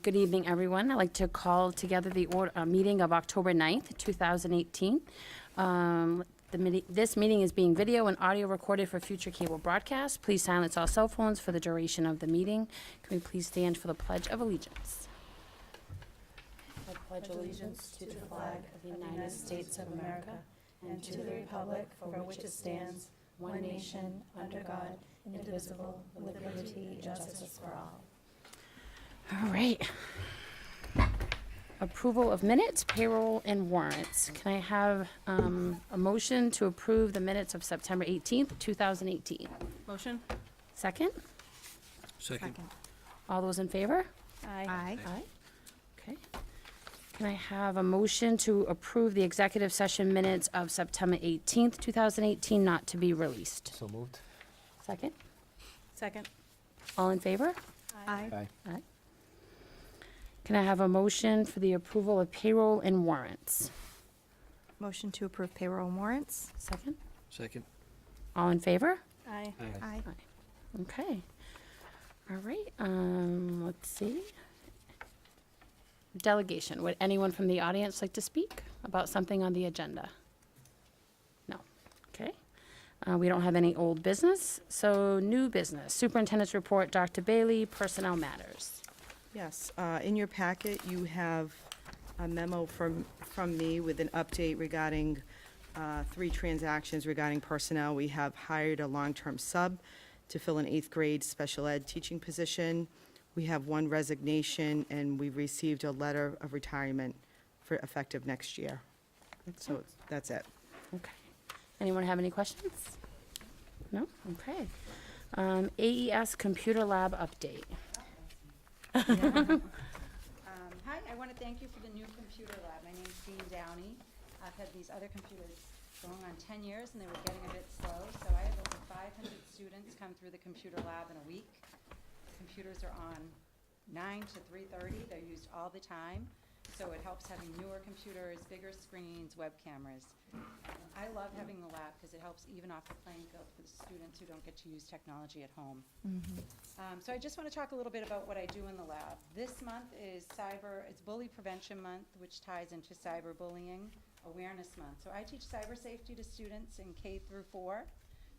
Good evening, everyone. I'd like to call together the meeting of October 9th, 2018. This meeting is being video and audio recorded for future cable broadcast. Please silence all cell phones for the duration of the meeting. Can we please stand for the Pledge of Allegiance? I pledge allegiance to the flag of the United States of America and to the republic for which it stands, one nation, under God, indivisible, with liberty and justice for all. All right. Approval of minutes, payroll, and warrants. Can I have a motion to approve the minutes of September 18th, 2018? Motion? Second? Second. All those in favor? Aye. Aye. Okay. Can I have a motion to approve the executive session minutes of September 18th, 2018, not to be released? So moved. Second? Second. All in favor? Aye. Aye. Aye. Can I have a motion for the approval of payroll and warrants? Motion to approve payroll and warrants. Second? Second. All in favor? Aye. Aye. Okay. All right, let's see. Delegation. Would anyone from the audience like to speak about something on the agenda? No. Okay. We don't have any old business, so new business. Superintendent's report, Dr. Bailey, personnel matters. Yes, in your packet, you have a memo from me with an update regarding 3 transactions regarding personnel. We have hired a long-term sub to fill an 8th grade special ed teaching position. We have 1 resignation, and we've received a letter of retirement for effective next year. So that's it. Okay. Anyone have any questions? No? Okay. AES Computer Lab update. Hi, I want to thank you for the new computer lab. My name is Dean Downey. I've had these other computers going on 10 years, and they were getting a bit slow, so I have over 500 students come through the computer lab in a week. Computers are on 9 to 3:30. They're used all the time, so it helps having newer computers, bigger screens, web cameras. I love having the lab because it helps even off the playing field for the students who don't get to use technology at home. So I just want to talk a little bit about what I do in the lab. This month is it's Bully Prevention Month, which ties into Cyberbullying Awareness Month. So I teach cyber safety to students in K through 4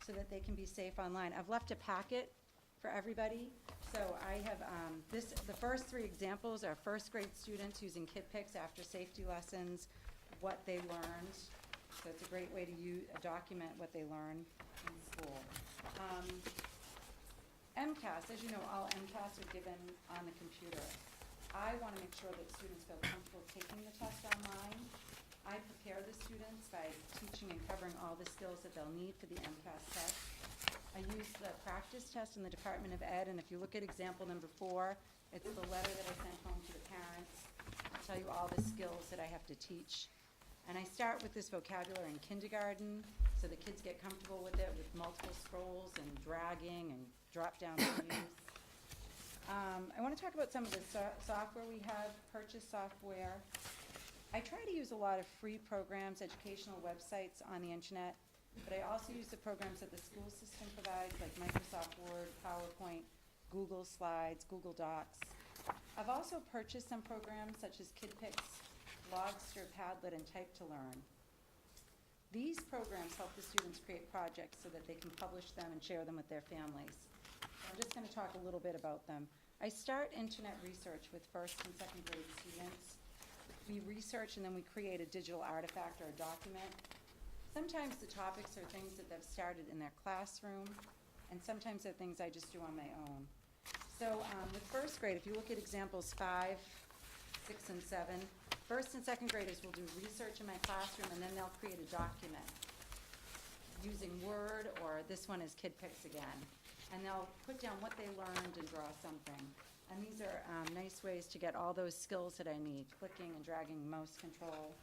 so that they can be safe online. I've left a packet for everybody. So I have the first 3 examples are first grade students using KidPix after safety lessons, what they learned. So it's a great way to document what they learn in school. Mcats, as you know, all Mcats are given on the computer. I want to make sure that students feel comfortable taking the test online. I prepare the students by teaching and covering all the skills that they'll need for the Mcats test. I use the practice test in the Department of Ed, and if you look at example number 4, it's the letter that I sent home to the parents. I'll tell you all the skills that I have to teach. And I start with this vocabulary in kindergarten, so the kids get comfortable with it, with multiple scrolls and dragging and drop-down menus. I want to talk about some of the software we have, purchase software. I try to use a lot of free programs, educational websites on the internet, but I also use the programs that the school system provides, like Microsoft Word, PowerPoint, Google Slides, Google Docs. I've also purchased some programs such as KidPix, Logster, Padlet, and Type to Learn. These programs help the students create projects so that they can publish them and share them with their families. I'm just going to talk a little bit about them. I start internet research with 1st and 2nd grade students. We research and then we create a digital artifact or a document. Sometimes the topics are things that they've started in their classroom, and sometimes they're things I just do on my own. So with first grade, if you look at examples 5, 6, and 7, first and second graders will do research in my classroom, and then they'll create a document using Word, or this one is Kid Picks again. And they'll put down what they learned and draw something. And these are nice ways to get all those skills that I need: clicking and dragging mouse control,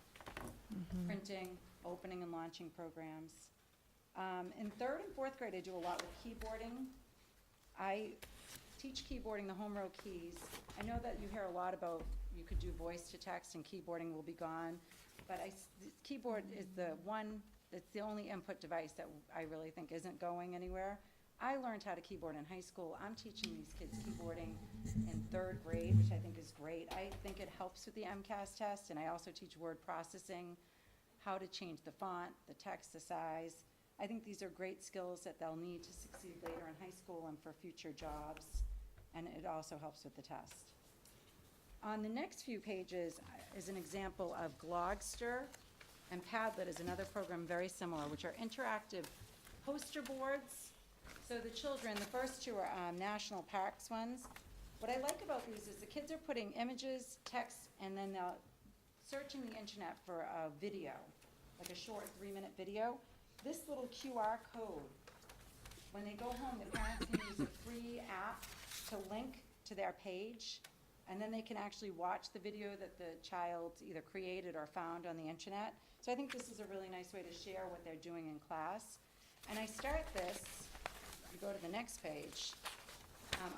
printing, opening and launching programs. In third and fourth grade, I do a lot with keyboarding. I teach keyboarding, the home row keys. I know that you hear a lot about you could do voice to text and keyboarding will be gone, but the keyboard is it's the only input device that I really think isn't going anywhere. I learned how to keyboard in high school. I'm teaching these kids keyboarding in third grade, which I think is great. I think it helps with the MCAS test, and I also teach word processing, how to change the font, the text, the size. I think these are great skills that they'll need to succeed later in high school and for future jobs, and it also helps with the test. On the next few pages is an example of Glogster, and Padlet is another program very similar, which are interactive poster boards. So the children, the first two are national parks ones. What I like about these is the kids are putting images, text, and then they're searching the internet for a video, like a short 3-minute video. This little QR code, when they go home, the parents can use a free app to link to their page, and then they can actually watch the video that the child either created or found on the internet. So I think this is a really nice way to share what they're doing in class. And I start this, you go to the next page.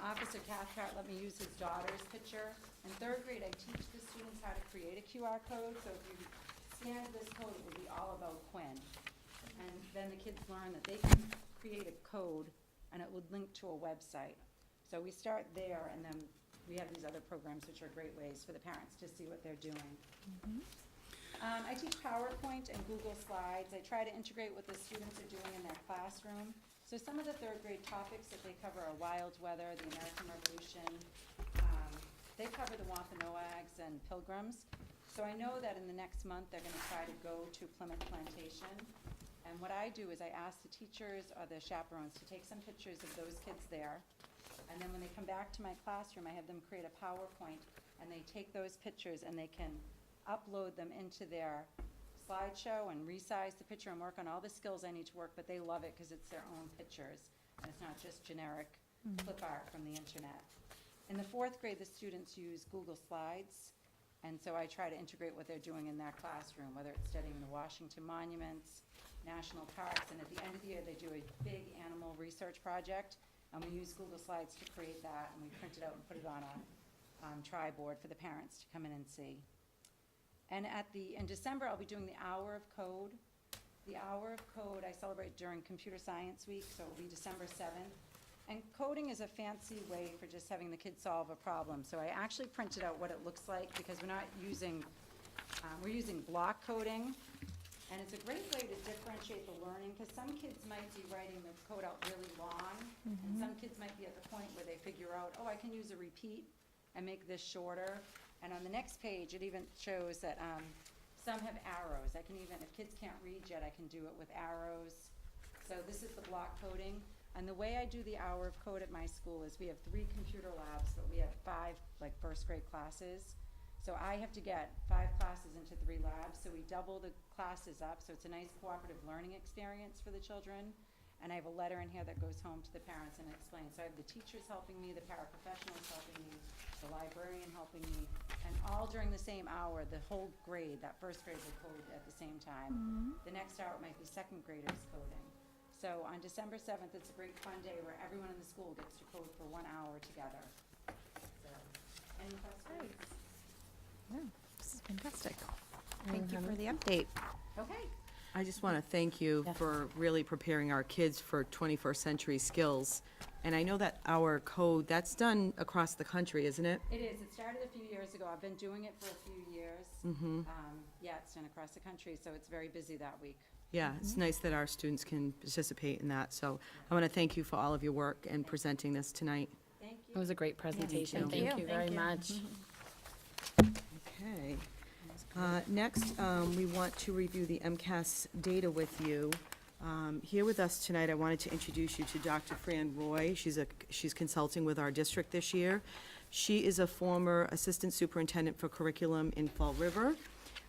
Officer Cathcart let me use his daughter's picture. In third grade, I teach the students how to create a QR code. So if you scan this code, it will be all about Quinn. And then the kids learn that they can create a code, and it would link to a website. So we start there, and then we have these other programs, which are great ways for the parents to see what they're doing. I teach PowerPoint and Google Slides. I try to integrate what the students are doing in their classroom. So some of the third grade topics that they cover are wild weather, the American Revolution. They cover the Wampanoags and Pilgrims. So I know that in the next month, they're gonna try to go to Plymouth Plantation. And what I do is I ask the teachers or the chaperones to take some pictures of those kids there. And then when they come back to my classroom, I have them create a PowerPoint, and they take those pictures and they can upload them into their slideshow and resize the picture and work on all the skills I need to work, but they love it because it's their own pictures, and it's not just generic clip art from the internet. In the fourth grade, the students use Google Slides, and so I try to integrate what they're doing in their classroom, whether it's studying the Washington monuments, national parks, and at the end of the year, they do a big animal research project, and we use Google Slides to create that, and we print it out and put it on a tri-board for the parents to come in and see. And in December, I'll be doing the Hour of Code. The Hour of Code I celebrate during Computer Science Week, so it will be December 7th. And coding is a fancy way for just having the kids solve a problem. So I actually printed out what it looks like, because we're not using, we're using block coding. And it's a great way to differentiate the learning, because some kids might be writing the code out really long, and some kids might be at the point where they figure out, oh, I can use a repeat and make this shorter. And on the next page, it even shows that some have arrows. I can even, if kids can't read yet, I can do it with arrows. So this is the block coding. And the way I do the Hour of Code at my school is we have 3 computer labs, but we have 5 like first grade classes. So I have to get 5 classes into 3 labs, so we double the classes up, so it's a nice cooperative learning experience for the children. And I have a letter in here that goes home to the parents and explains. So I have the teachers helping me, the paraprofessionals helping me, the librarian helping me, and all during the same hour, the whole grade, that first grade will code at the same time. The next hour might be second graders coding. So on December 7th, it's a great fun day where everyone in the school gets to code for 1 hour together. So, any questions? Yeah, this is fantastic. Thank you for the update. Okay. I just want to thank you for really preparing our kids for 21st century skills. And I know that our code, that's done across the country, isn't it? It is. It started a few years ago. I've been doing it for a few years. Yeah, it's done across the country, so it's very busy that week. Yeah, it's nice that our students can participate in that. So I want to thank you for all of your work and presenting this tonight. Thank It you. was a great presentation. Thank Thank you. you very Thank you. much. Okay. Next, we want to review the MCAS data with you. Here with us tonight, I wanted to introduce you to Dr. Fran Roy. She's consulting with our district this year. She is a former Assistant Superintendent for Curriculum in Fall River,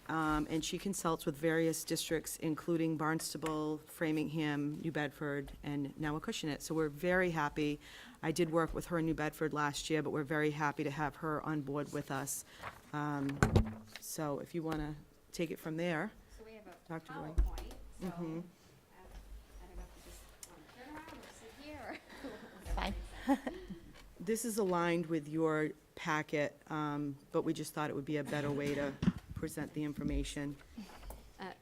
and she consults with various districts, including Barnstable, Framingham, New Bedford, and now Acushnet. So we're very happy. I did work with her in New Bedford last year, but we're very happy to have her on board with us. So if you want to take it from there. So we have a Dr. Roy. PowerPoint, so, Mhm. I don't know if you just want to turn around or sit here. Fine. This is aligned with your packet, but we just thought it would be a better way to present the information.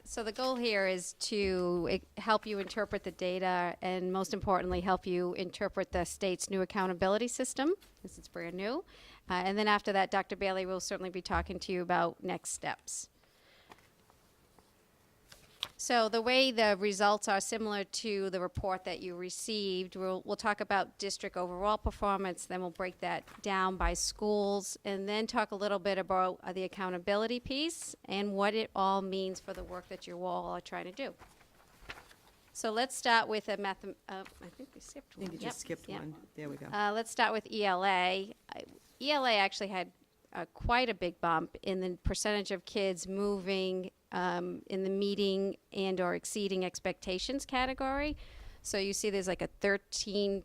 So the goal here is to help you interpret the data and most importantly, help you interpret the state's new accountability system, because it's brand new. And then after that, Dr. Bailey will certainly be talking to you about next steps. So the way the results are similar to the report that you received, we'll talk about district overall performance, then we'll break that down by schools, and then talk a little bit about the accountability piece and what it all means for the work that you all are trying to do. So let's start with a I think we skipped I one. think you just skipped Yep. one. There we go. Let's start with ELA. ELA actually had quite a big bump in the percentage of kids moving in the meeting and or exceeding expectations category. So you see there's like a 13%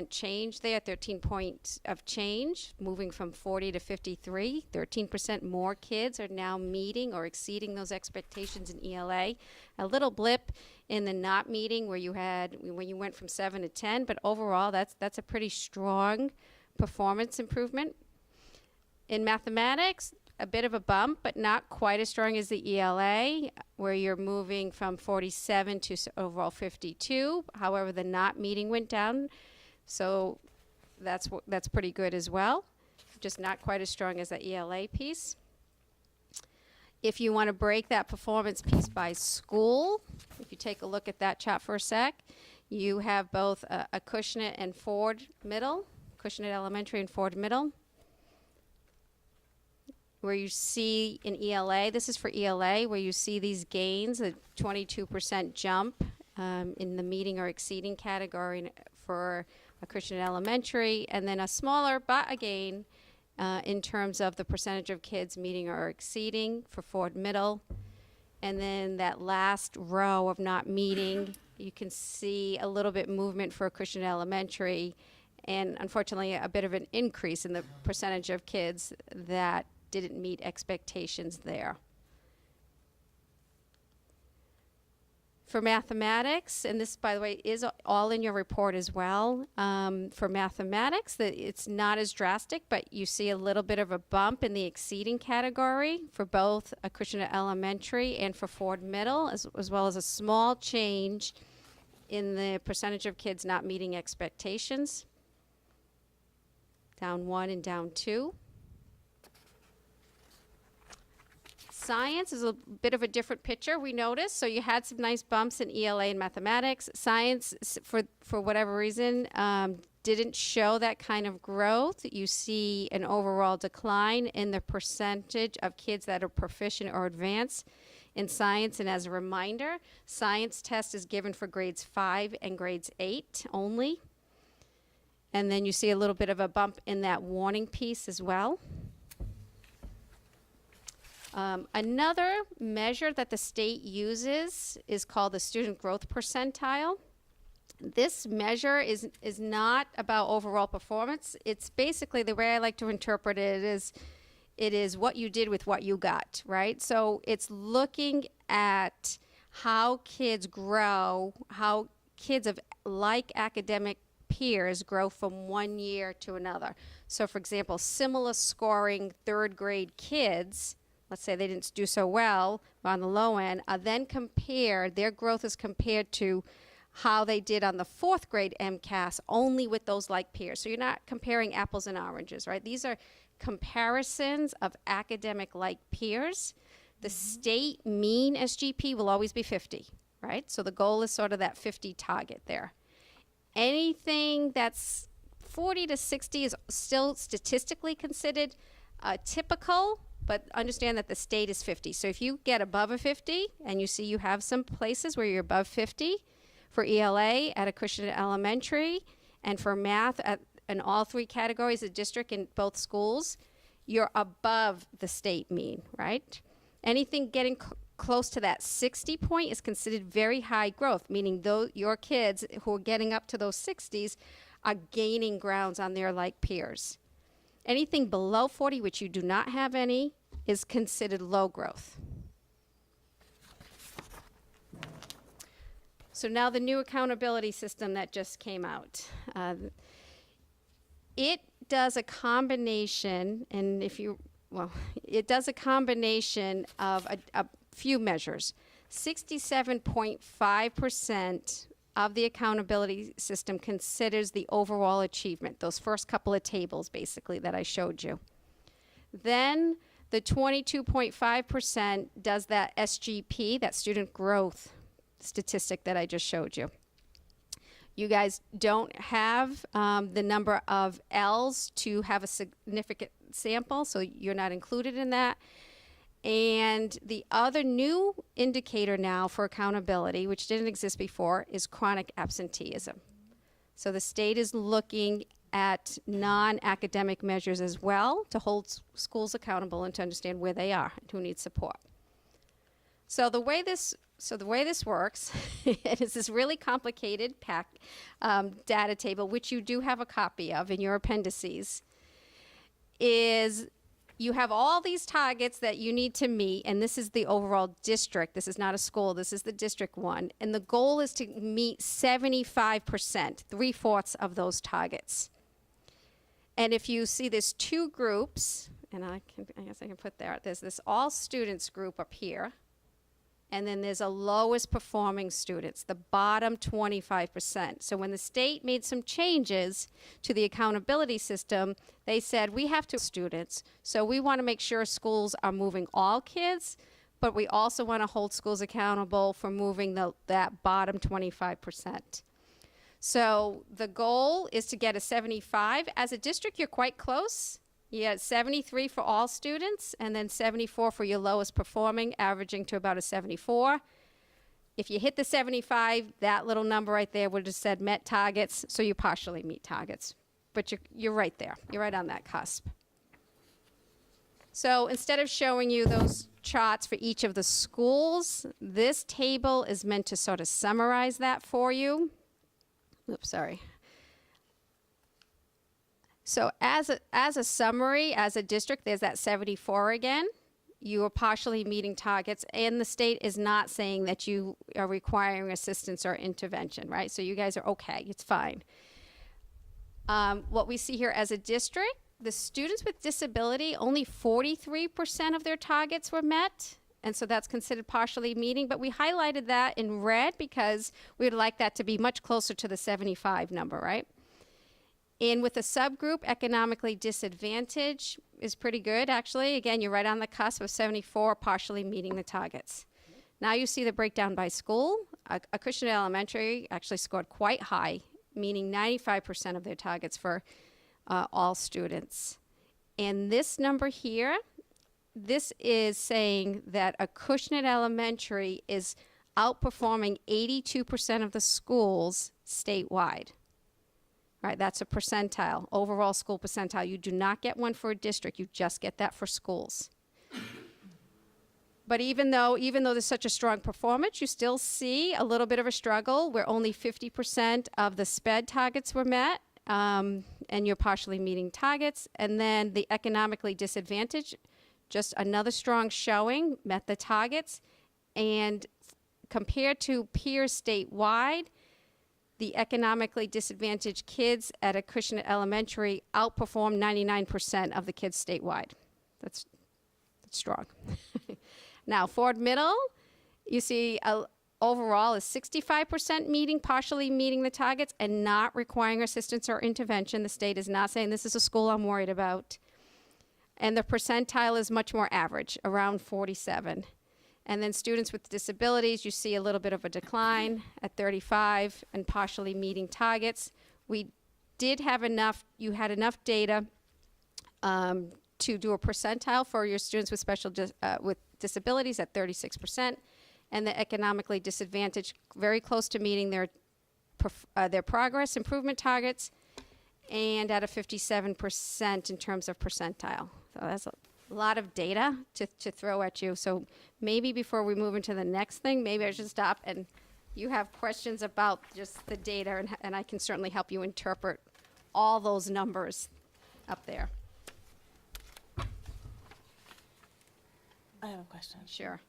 change there, 13 points of change, moving from 40 to 53. 13% more kids are now meeting or exceeding those expectations in ELA. A little blip in the not meeting when you went from 7 to 10, but overall that's a pretty strong performance improvement. In mathematics, a bit of a bump, but not quite as strong as the ELA, where you're moving from 47 to overall 52. However, the not meeting went down, so that's pretty good as well. Just not quite as strong as the ELA piece. If you want to break that performance piece by school, if you take a look at that chart for a sec, you have both Acushnet and Ford Middle, Acushnet Elementary and Ford Middle, where you see in ELA, this is for ELA, where you see these gains, a 22% jump in the meeting or exceeding category for Acushnet Elementary, and then a smaller, but a gain in terms of the percentage of kids meeting or exceeding for Ford Middle. And then that last row of not meeting, you can see a little bit movement for Acushnet Elementary, and unfortunately a bit of an increase in the percentage of kids that didn't meet expectations there. For mathematics, and this, by the way, is all in your report as well, for mathematics, it's not as drastic, but you see a little bit of a bump in the exceeding category for both Acushnet Elementary and for Ford Middle, as well as a small change in the percentage of kids not meeting expectations, down 1 and down 2. Science is a bit of a different picture, we noticed. So you had some nice bumps in ELA and mathematics. Science, for whatever reason, didn't show that kind of growth. You see an overall decline in the percentage of kids that are proficient or advanced in science. And as a reminder, science test is given for grades 5 and grades 8 only. And then you see a little bit of a bump in that warning piece as well. Another measure that the state uses is called the student growth percentile. This measure is not about overall performance. It's basically, the way I like to interpret it is what you did with what you got, right? So it's looking at how kids grow, how kids of like academic peers grow from one year to another. So for example, similar scoring third grade kids, let's say they didn't do so well on the low end, are then compared, their growth is compared to how they did on the fourth grade MCAS only with those like peers. So you're not comparing apples and oranges, right? These are comparisons of academic like peers. The state mean SGP will always be 50, right? So the goal is sort of that 50 target there. Anything that's 40 to 60 is still statistically considered typical, but understand that the state is 50. So if you get above a 50 and you see you have some places where you're above 50, for ELA at Acushnet Elementary, and for math in all three categories of district in both schools, you're above the state mean, right? Anything getting close to that 60 point is considered very high growth, meaning your kids who are getting up to those 60s are gaining grounds on their like peers. Anything below 40, which you do not have any, is considered low growth. So now the new accountability system that just came out. It does a combination, and it does a combination of a few measures. 67.5% of the accountability system considers the overall achievement, those first couple of tables basically that I showed you. Then the 22.5% does that SGP, that student growth statistic that I just showed you. You guys don't have the number of L's to have a significant sample, so you're not included in that. And the other new indicator now for accountability, which didn't exist before, is chronic absenteeism. So the state is looking at non-academic measures as well to hold schools accountable and to understand where they are and who needs support. So the way this works, it is this really complicated data table, which you do have a copy of in your appendices, is you have all these targets that you need to meet, and this is the overall district. This is not a school. This is the district one. And the goal is to meet 75%, 3/4 of those targets. And if you see there's two groups, and I guess I can put there's this all students group up here, and then there's a lowest performing students, the bottom 25%. So when the state made some changes to the accountability system, they said we have to students, so we want to make sure schools are moving all kids, but we also want to hold schools accountable for moving that bottom 25%. So the goal is to get a 75. As a district, you're quite close. You get 73 for all students, and then 74 for your lowest performing, averaging to about a 74. If you hit the 75, that little number right there would have said met targets, so you partially meet targets. But you're right there. You're right on that cusp. So instead of showing you those charts for each of the schools, this table is meant to sort of summarize that for you. Oops, sorry. So as a summary, as a district, there's that 74 again. You are partially meeting targets, and the state is not saying that you are requiring assistance or intervention, right? So you guys are okay. It's fine. What we see here as a district, the students with disability, only 43% of their targets were met, and so that's considered partially meeting. But we highlighted that in red because we would like that to be much closer to the 75 number, right? And with a subgroup, economically disadvantaged is pretty good, actually. Again, you're right on the cusp of 74, partially meeting the targets. Now you see the breakdown by school. Acushnet Elementary actually scored quite high, meaning 95% of their targets for all students. And this number here, this is saying that Acushnet Elementary is outperforming 82% of the schools statewide. Right, that's a percentile, overall school percentile. You do not get one for a district, you just get that for schools. But even though there's such a strong performance, you still see a little bit of a struggle where only 50% of the SPED targets were met, and you're partially meeting targets. And then the economically disadvantaged, just another strong showing, met the targets. And compared to peers statewide, the economically disadvantaged kids at Acushnet Elementary outperformed 99% of the kids statewide. That's strong. Now, Ford Middle, you see overall is 65% partially meeting the targets and not requiring assistance or intervention. The state is not saying this is a school I'm worried about. And the percentile is much more average, around 47. And then students with disabilities, you see a little bit of a decline at 35 and partially meeting targets. We did have enough, you had enough data to do a percentile for your students with with disabilities at 36%, and the economically disadvantaged, very close to meeting their their progress improvement targets, and at a 57% in terms of percentile. So that's a lot of data to throw at you. So maybe before we move into the next thing, maybe I should stop and you have questions about just the data, and I can certainly help you interpret all those numbers up there. I have a question. Sure.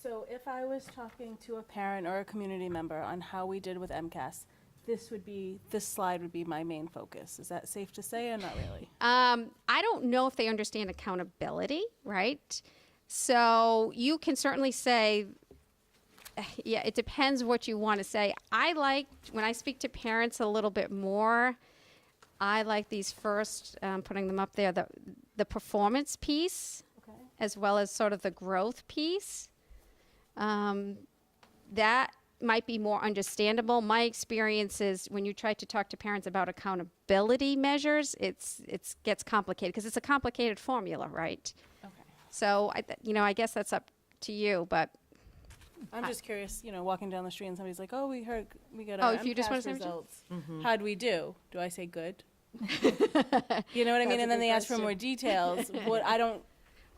So if I was talking to a parent or a community member on how we did with MCAS, this slide would be my main focus. Is that safe to say or not really? I don't know if they understand accountability, right? So you can certainly say, yeah, it depends what you want to say. I like, when I speak to parents a little bit more, I like these first, putting them up there, the performance piece, Okay. as well as sort of the growth piece. That might be more understandable. My experience is when you try to talk to parents about accountability measures, it gets complicated because it's a complicated formula, right? Okay. So, I guess that's up to you, but I'm just curious, walking down the street and somebody's like, oh, we got Oh, our if you just wanna MCAS say what you- results. How'd we do? Do I say good? You know what I mean? That's a And then good they ask for question. more details. I don't,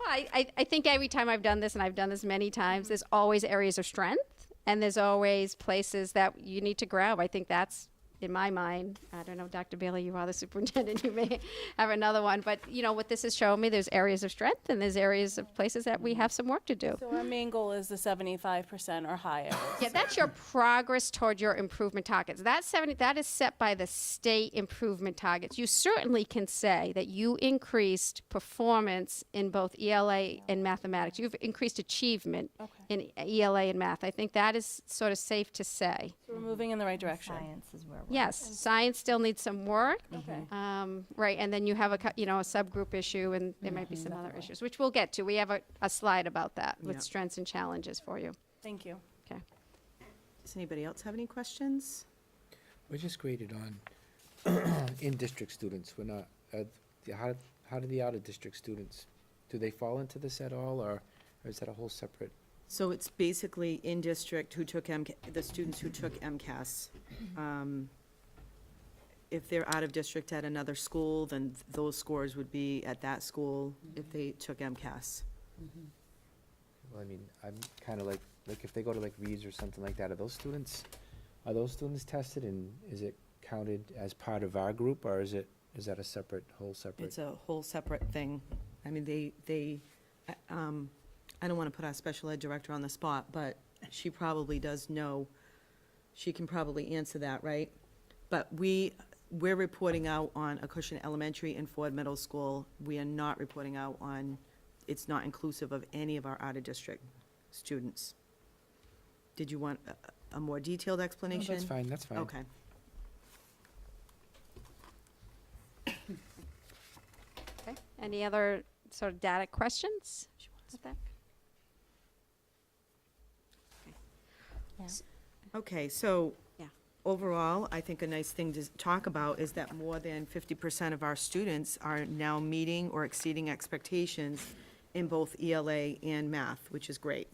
well, I think every time I've done this, and I've done this many times, there's always areas of strength, and there's always places that you need to grab. I think that's, in my mind, I don't know, Dr. Bailey, you are the superintendent, you may have another one, but what this has shown me, there's areas of strength, and there's areas of places that we have some work to do. so our main goal is the 75% or higher. Yeah, that's your progress toward your improvement targets. That is set by the state improvement targets. You certainly can say that you increased performance in both ELA and mathematics. You've increased achievement in ELA and math. I think that is sort of safe to say. So we're moving in the right direction. Science is where we're. Yes, science still needs some work. Okay. Right, and then you have a subgroup issue, and there might be some other issues, which we'll get to. We have a slide about that with Yeah. strengths and challenges for you. Thank you. Okay. Does anybody else have any questions? We're just graded on in-district students. We're not, how do the out-of-district students, do they fall into this at all, or is that a whole separate? So it's basically in-district who took the students who took MCAS. If they're out of district at another school, then those scores would be at that school if they took MCAS. Well, I mean, I'm kind of like if they go to like Reeves or something like that, are those students tested, and is it counted as part of our group, or is that a whole separate? It's a whole separate thing. I mean, I don't want to put our special ed director on the spot, but she probably does know. She can probably answer that, right? But we're reporting out on Acushnet Elementary and Ford Middle School. We are not reporting out on, it's not inclusive of any of our out-of-district students. Did you want a more detailed No, explanation? that's fine, that's fine. Okay. Okay. Any other sort of data questions? with that? Okay, so Yeah. overall, I think a nice thing to talk about is that more than 50% of our students are now meeting or exceeding expectations in both ELA and math, which is great.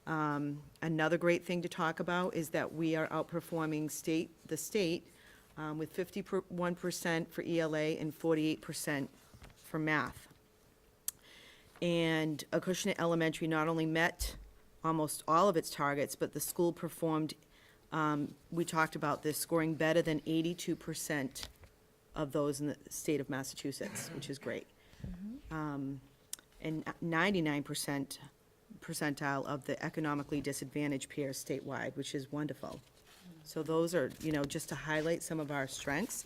Another great thing to talk about is that we are outperforming the state with 51% for ELA and 48% for math. And Acushnet Elementary not only met almost all of its targets, but the school performed, we talked about this, scoring better than 82% of those in the state of Massachusetts, which is great. And 99% percentile of the economically disadvantaged peers statewide, which is wonderful. So those are, just to highlight some of our strengths.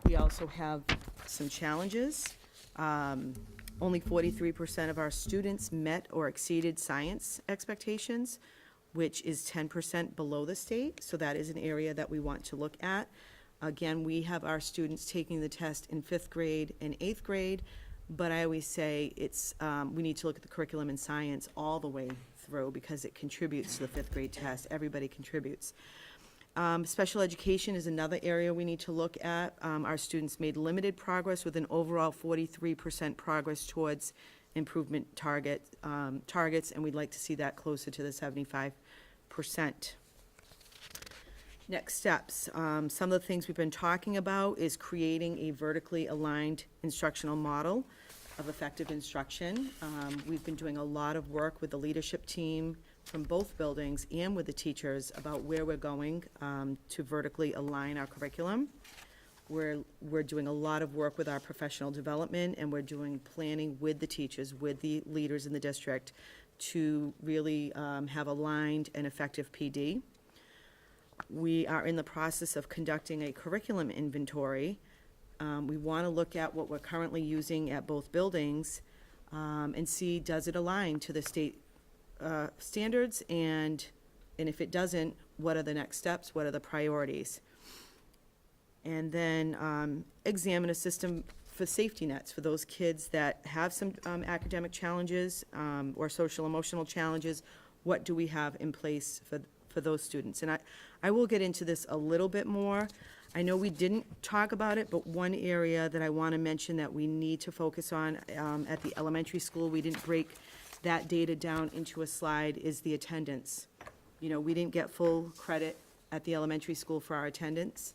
We also have some challenges. Only 43% of our students met or exceeded science expectations, which is 10% below the state, so that is an area that we want to look at. Again, we have our students taking the test in 5th grade and 8th grade, but I always say we need to look at the curriculum in science all the way through because it contributes to the 5th grade test. Everybody contributes. Special education is another area we need to look at. Our students made limited progress with an overall 43% progress towards improvement targets, and we'd like to see that closer to the 75%. Next steps, some of the things we've been talking about is creating a vertically aligned instructional model of effective instruction. We've been doing a lot of work with the leadership team from both buildings and with the teachers about where we're going to vertically align our curriculum. We're doing a lot of work with our professional development, and we're doing planning with the teachers, with the leaders in the district, to really have aligned and effective PD. We are in the process of conducting a curriculum inventory. We want to look at what we're currently using at both buildings and see, does it align to the state standards? And if it doesn't, what are the next steps? What are the priorities? And then examine a system for safety nets for those kids that have some academic challenges or social emotional challenges. What do we have in place for those students? And I will get into this a little bit more. I know we didn't talk about it, but one area that I want to mention that we need to focus on at the elementary school, we didn't break that data down into a slide, is the attendance. You know, we didn't get full credit at the elementary school for our attendance.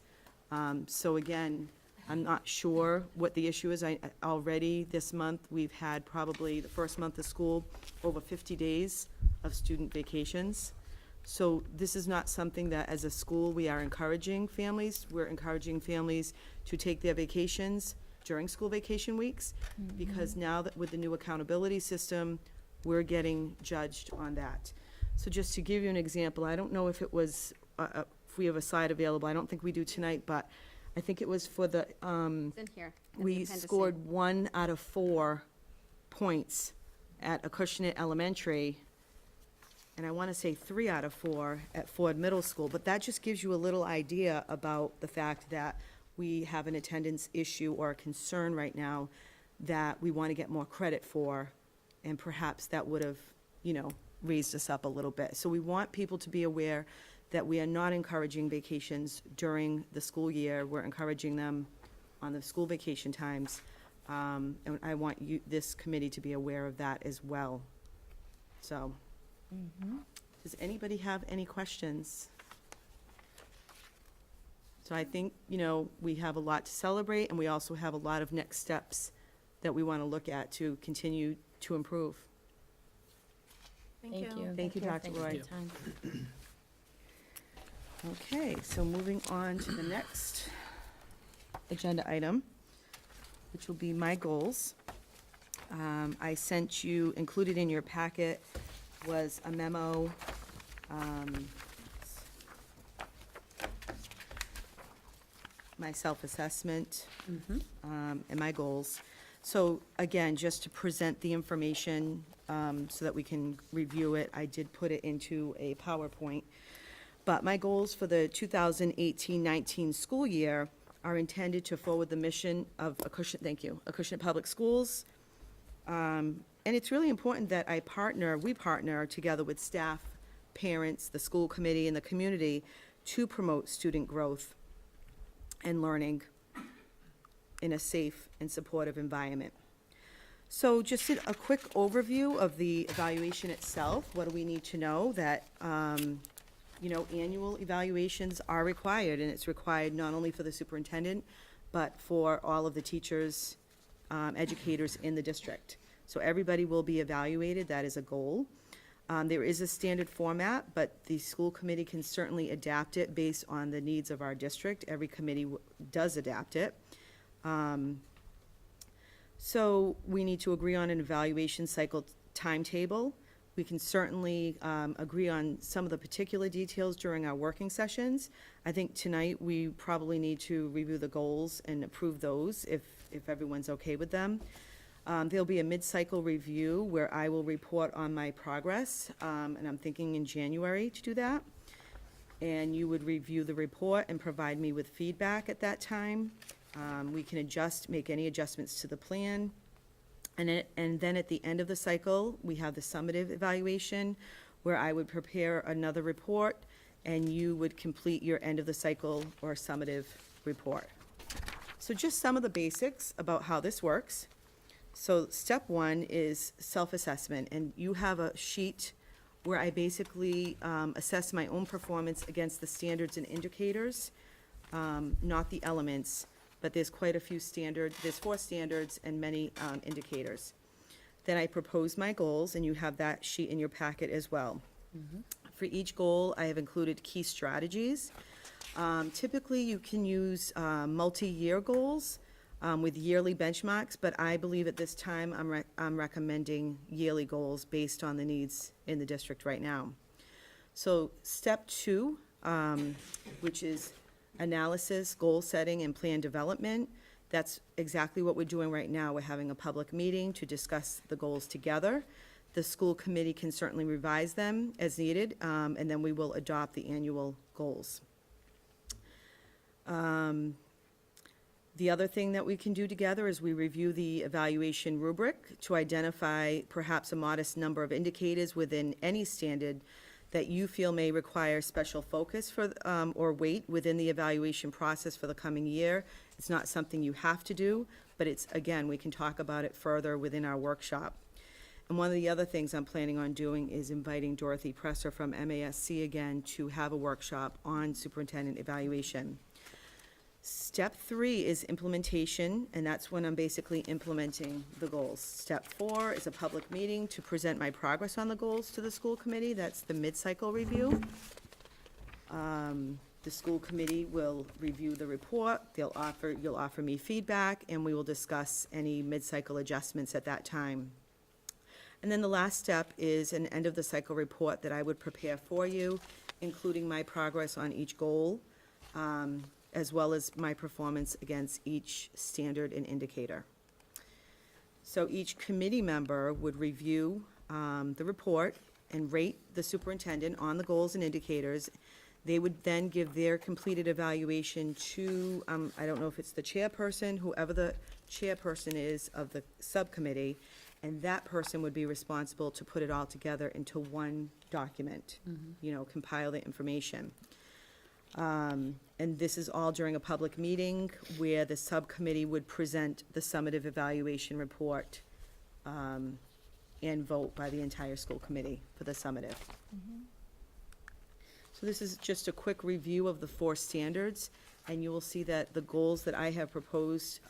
So again, I'm not sure what the issue is. Already this month, we've had probably the first month of school, over 50 days of student vacations. So this is not something that, as a school, we are encouraging families. We're encouraging families to take their vacations during school vacation weeks, because now that with the new accountability system, we're getting judged on that. So just to give you an example, I don't know if it was, if we have a slide available, I don't think we do tonight, but I think it was for the, It's in here. in the we appendices. scored 1 out of 4 points at Acushnet Elementary, and I want to say 3 out of 4 at Ford Middle School. But that just gives you a little idea about the fact that we have an attendance issue or a concern right now that we want to get more credit for, and perhaps that would have, you know, raised us up a little bit. So we want people to be aware that we are not encouraging vacations during the school year. We're encouraging them on the school vacation times. And I want you, this committee, to be aware of that as well. So, does anybody have any questions? So I think, you know, we have a lot to celebrate, and we also have a lot of next steps that we want to look at to continue to improve. Thank you. Thank you, Dr. for Roy. your time. Okay, so moving on to the next agenda item, which will be my goals. I sent you, included in your packet was a memo, my self-assessment, and my goals. So again, just to present the information so that we can review it, I did put it into a PowerPoint. But my goals for the 2018-19 school year are intended to forward the mission of Acushnet Public Schools. And it's really important that we partner together with staff, parents, the school committee, and the community to promote student growth and learning in a safe and supportive environment. So just a quick overview of the evaluation itself. What do we need to know? That, you know, annual evaluations are required, and it's required not only for the superintendent, but for all of the teachers, educators in the district. So everybody will be evaluated. That is a goal. There is a standard format, but the school committee can certainly adapt it based on the needs of our district. Every committee does adapt it. So we need to agree on an evaluation cycle timetable. We can certainly agree on some of the particular details during our working sessions. I think tonight we probably need to review the goals and approve those if everyone's okay with them. There'll be a mid-cycle review where I will report on my progress, and I'm thinking in January to do that. And you would review the report and provide me with feedback at that time. We can make any adjustments to the plan. And then at the end of the cycle, we have the summative evaluation, where I would prepare another report, and you would complete your end of the cycle or summative report. So just some of the basics about how this works. So step 1 is self-assessment, and you have a sheet where I basically assess my own performance against the standards and indicators, not the elements, but there's quite a few standards, there's 4 standards and many indicators. Then I propose my goals, and you have that sheet in your packet as well. For each goal, I have included key strategies. Typically, you can use multi-year goals with yearly benchmarks, but I believe at this time I'm recommending yearly goals based on the needs in the district right now. So step 2, which is analysis, goal setting, and plan development. That's exactly what we're doing right now. We're having a public meeting to discuss the goals together. The school committee can certainly revise them as needed, and then we will adopt the annual goals. The other thing that we can do together is we review the evaluation rubric to identify perhaps a modest number of indicators within any standard that you feel may require special focus for, or weight within the evaluation process for the coming year. It's not something you have to do, but it's, again, we can talk about it further within our workshop. And one of the other things I'm planning on doing is inviting Dorothy Presser from MASC again to have a workshop on superintendent evaluation. Step 3 is implementation, and that's when I'm basically implementing the goals. Step 4 is a public meeting to present my progress on the goals to the school committee. That's the mid-cycle review. The school committee will review the report. You'll offer me feedback, and we will discuss any mid-cycle adjustments at that time. And then the last step is an end-of-the-cycle report that I would prepare for you, including my progress on each goal, as well as my performance against each standard and indicator. So each committee member would review the report and rate the superintendent on the goals and indicators. They would then give their completed evaluation to, I don't know if it's the chairperson, whoever the chairperson is of the subcommittee, and that person would be responsible to put it all together into one document, compile the information. And this is all during a public meeting where the subcommittee would present the summative evaluation report and vote by the entire school committee for the summative. So this is just a quick review of the 4 standards, and you will see that the goals that I have proposed,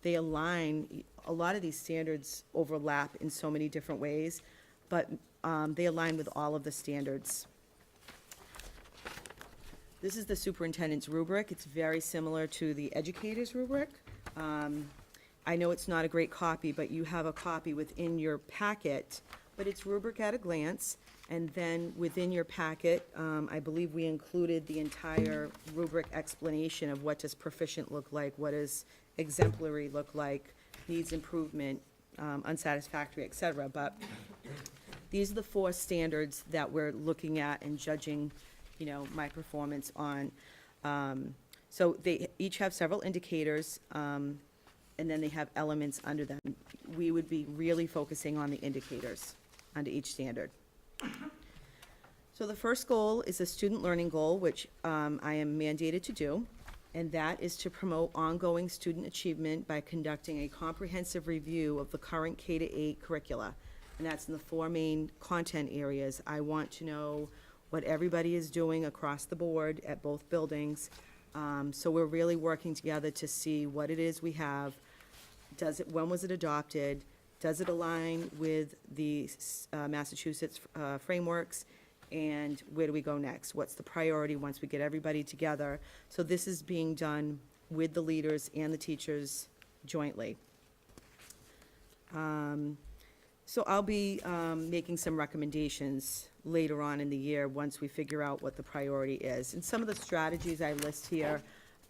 they align. A lot of these standards overlap in so many different ways, but they align with all of the standards. This is the superintendent's rubric. It's very similar to the educator's rubric. I know it's not a great copy, but you have a copy within your packet, but it's rubric at a glance. And then within your packet, I believe we included the entire rubric explanation of what does proficient look like, what does exemplary look like, needs improvement, unsatisfactory, et cetera. But these are the 4 standards that we're looking at and judging my performance on. So they each have several indicators, and then they have elements under them. We would be really focusing on the indicators under each standard. So the first goal is a student learning goal, which I am mandated to do, and that is to promote ongoing student achievement by conducting a comprehensive review of the current K-8 curricula. And that's in the 4 main content areas. I want to know what everybody is doing across the board at both buildings. So we're really working together to see what it is we have. When was it adopted? Does it align with the Massachusetts frameworks? And where do we go next? What's the priority once we get everybody together? So this is being done with the leaders and the teachers jointly. So I'll be making some recommendations later on in the year once we figure out what the priority is. And some of the strategies I list here,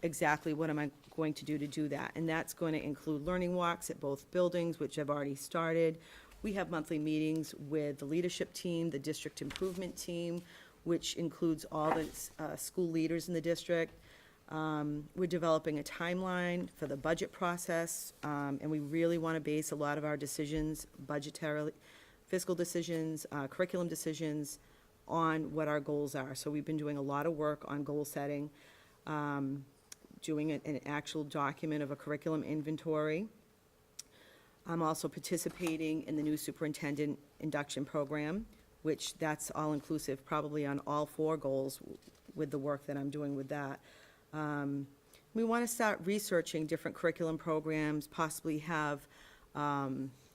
exactly what am I going to do that. And that's going to include learning walks at both buildings, which I've already started. We have monthly meetings with the leadership team, the district improvement team, which includes all the school leaders in the district. We're developing a timeline for the budget process, and we really want to base a lot of our decisions, budgetary, fiscal decisions, curriculum decisions, on what our goals are. So we've been doing a lot of work on goal setting, doing an actual document of a curriculum inventory. I'm also participating in the new superintendent induction program. which that's all-inclusive, probably on all 4 goals with the work that I'm doing with that. We want to start researching different curriculum programs, possibly have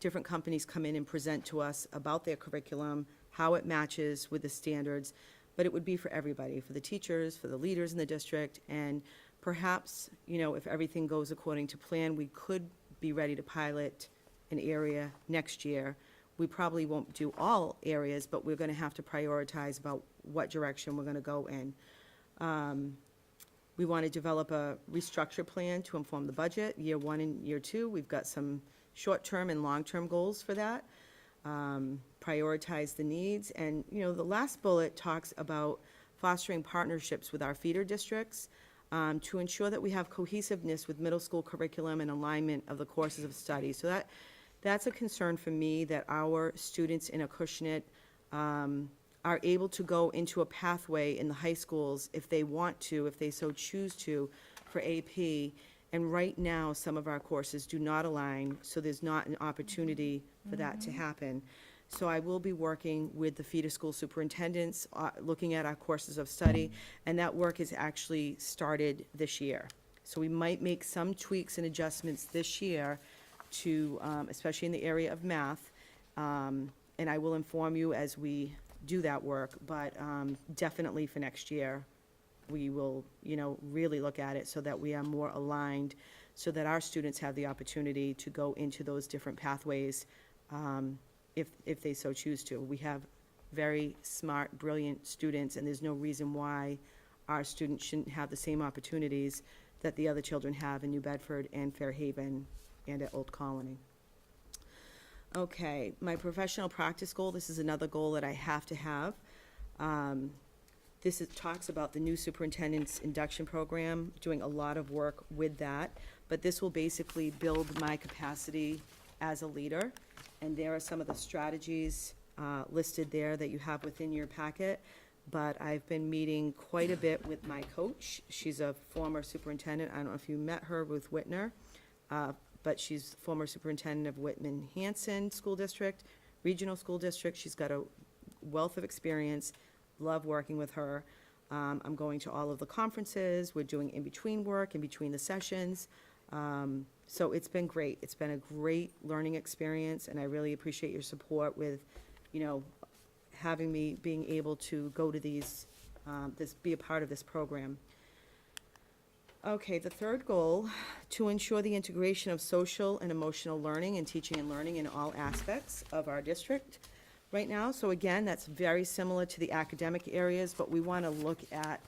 different companies come in and present to us about their curriculum, how it matches with the standards, but it would be for everybody, for the teachers, for the leaders in the district, and perhaps, if everything goes according to plan, we could be ready to pilot an area next year. We probably won't do all areas, but we're going to have to prioritize about what direction we're going to go in. We want to develop a restructure plan to inform the budget, year 1 and year 2. We've got some short-term and long-term goals for that. Prioritize the needs. And, the last bullet talks about fostering partnerships with our feeder districts to ensure that we have cohesiveness with middle school curriculum and alignment of the courses of study. So that's a concern for me, that our students in Acushnet are able to go into a pathway in the high schools if they want to, if they so choose to, for AP. And right now, some of our courses do not align, so there's not an opportunity for that to happen. So I will be working with the feeder school superintendents, looking at our courses of study, and that work is actually started this year. So we might make some tweaks and adjustments this year to, especially in the area of math, and I will inform you as we do that work, but definitely for next year, we will, really look at it so that we are more aligned, so that our students have the opportunity to go into those different pathways if they so choose to. We have very smart, brilliant students, and there's no reason why our students shouldn't have the same opportunities that the other children have in New Bedford and Fairhaven and at Old Colony. Okay, my professional practice goal, this is another goal that I have to have. Talks about the new superintendent's induction program, doing a lot of work with that, but this will basically build my capacity as a leader, and there are some of the strategies listed there that you have within your packet, but I've been meeting quite a bit with my coach. She's a former superintendent. I don't know if you met her, Ruth Whitner, but she's former superintendent of Whitman-Hanson School District, Regional School District. She's got a wealth of experience. Love working with her. I'm going to all of the conferences. We're doing in-between work, in between the sessions. So it's been great. It's been a great learning experience, and I really appreciate your support with, having me being able to go to these, be a part of this program. Okay, the third goal, to ensure the integration of social and emotional learning and teaching and learning in all aspects of our district right now. So again, that's very similar to the academic areas, but we want to look at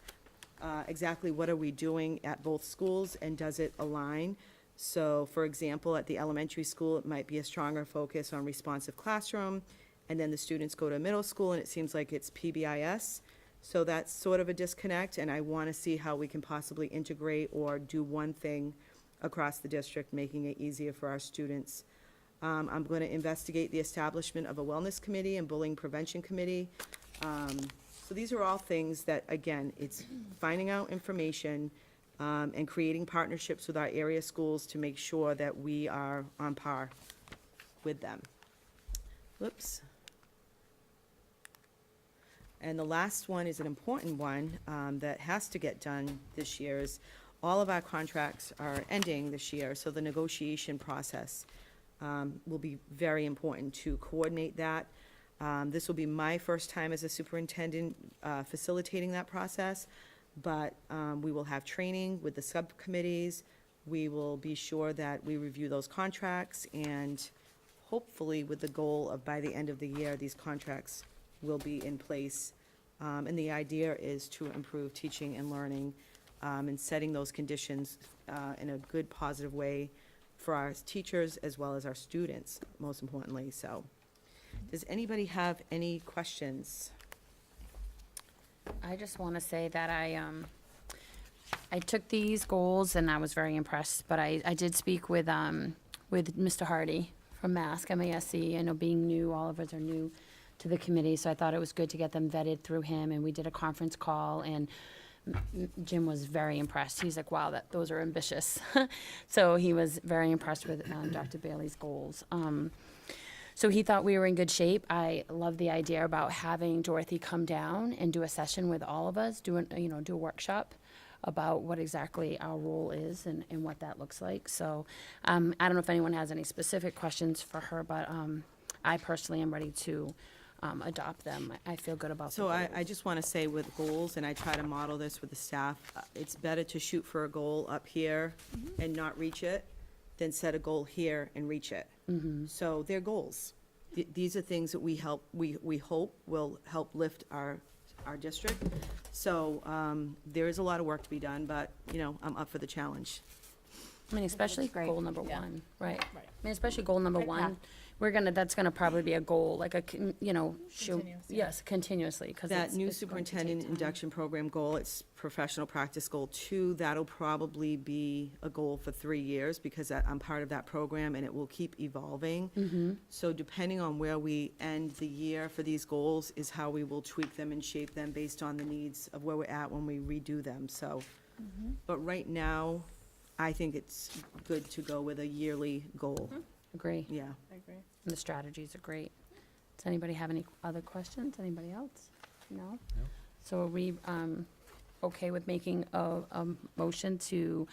exactly what are we doing at both schools and does it align. So for example, at the elementary school, it might be a stronger focus on responsive classroom, and then the students go to middle school and it seems like it's PBIS. So that's sort of a disconnect, and I want to see how we can possibly integrate or do one thing across the district, making it easier for our students. I'm going to investigate the establishment of a wellness committee and bullying prevention committee. So these are all things that, again, it's finding out information and creating partnerships with our area schools to make sure that we are on par with them. Whoops. And the last one is an important one that has to get done this year. Is all of our contracts are ending this year, so the negotiation process will be very important to coordinate that. This will be my first time as a superintendent facilitating that process, but we will have training with the subcommittees. We will be sure that we review those contracts, and hopefully with the goal of by the end of the year, these contracts will be in place. And the idea is to improve teaching and learning and setting those conditions in a good, positive way for our teachers as well as our students, most importantly. So, does anybody have any questions? I just want to say that I took these goals and I was very impressed, but I did speak with Mr. Hardy from MASC. I know being new, all of us are new to the committee, so I thought it was good to get them vetted through him, and we did a conference call, and Jim was very impressed. He's like, wow, those are ambitious. So he was very impressed with Dr. Bailey's goals. So he thought we were in good shape. I love the idea about having Dorothy come down and do a session with all of us, do a workshop about what exactly our role is and what that looks like. So I don't know if anyone has any specific questions for her, but I personally am ready to adopt them. I feel good about the So I goals. just want to say with goals, and I try to model this with the staff, it's better to shoot for a goal up here and not reach it than set a goal here and reach it. So they're goals. These are things that we hope will help lift our district. So there is a lot of work to be done, but, I'm up for the challenge. I mean, especially great. goal number Yeah. one, right? Right. I mean, especially goal number Right one. path. That's gonna probably be a goal, like shoot, Continuous, yeah. yes, continuously, because That new superintendent induction program goal, it's professional practice goal 2, that'll probably be a goal for 3 years, because I'm part of that program, and it will keep evolving. So depending on where we end the year for these goals is how we will tweak them and shape them based on the needs of where we're at when we redo them, so. But right now, I think it's good to go with a yearly goal, Agree, yeah. I agree. and the strategies are great. Does anybody have any other questions? Anybody else? No? No. So are we, okay with making a motion to,